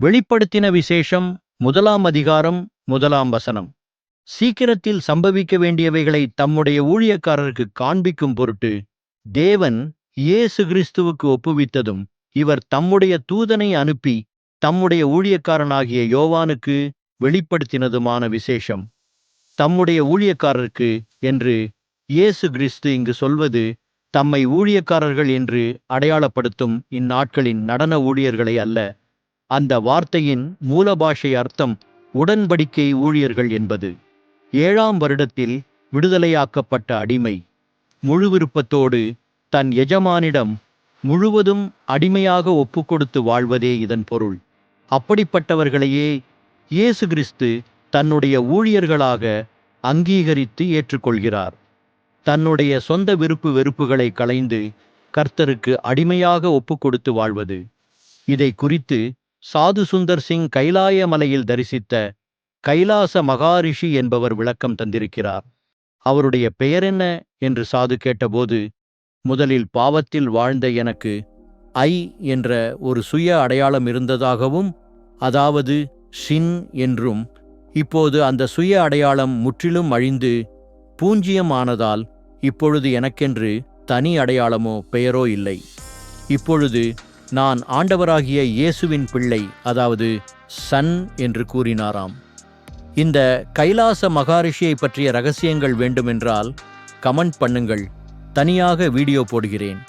வெளிப்படுத்தின விசேஷம் 1 அதிகாரம் 1 வசனம். சீக்கிரத்தில் சம்பவிக்க வேண்டியவைகளை தம்முடைய ஊழியக்காரருக்கு காண்பிக்கும் பொருட்டு தேவன் இயேசு கிறிஸ்துவுக்கு ஒப்புவித்ததும் இவர் தம்முடைய தூதனை அனுப்பி தம்முடைய ஊழியக்காரனாகிய யோவானுக்கு வெளிப்படுத்தினதுமான விசேஷம். தம்முடைய ஊழியக்காரருக்கு என்று இயேசு கிறிஸ்து இங்கு சொல்வது தம்மை ஊழியக்காரர்கள் என்று அடையாளப்படுத்தும் இந்நாட்களின் நடன ஊழியர்களை அல்ல. அந்த வார்த்தையின் மூலபாஷை அர்த்தம் உடன்படிக்கை ஊழியர்கள் என்பது. 7ஆம் வருடத்தில் விடுதலையாக்கப்பட்ட அடிமை முழு விருப்பத்தோடு தன் எஜமானிடம் முழுவதும் அடிமையாக ஒப்புக்கொடுத்து வாழ்வதே இதன் பொருள். அப்படிப்பட்டவர்களையே இயேசு கிறிஸ்து தன்னுடைய ஊழியர்களாக அங்கீகரித்து ஏற்றுக்கொள்கிறார். தன்னுடைய சொந்த விருப்பு வெறுப்புகளை களைந்து கர்த்தருக்கு அடிமையாக ஒப்புக்கொடுத்து வாழ்வது. இதை குறித்து சாது சுந்தர் சிங் கைலாய மலையில் தரிசித்த கைலாச மகாரிஷி என்பவர் விளக்கம் தந்திருக்கிறார். அவருடைய பெயர் என்ன என்று சாது கேட்டபோது, முதலில் பாவத்தில் வாழ்ந்த எனக்கு ஐ என்ற ஒரு சுய அடையாளம் இருந்ததாகவும், அதாவது ஷின் என்றும், இப்போது அந்த சுய அடையாளம் முற்றிலும் அழிந்து பூஞ்சியம் ஆனதால் இப்பொழுது எனக்கென்று தனி அடையாளமோ பெயரோ இல்லை. இப்பொழுது நான் ஆண்டவராகிய இயேசுவின் பிள்ளை, அதாவது சன் என்று கூறினாராம். இந்த கைலாச மகாரிஷியை பற்றிய ரகசியங்கள் வேண்டுமென்றால் கமெண்ட் பண்ணுங்கள், தனியாக வீடியோ போடுகிறேன்.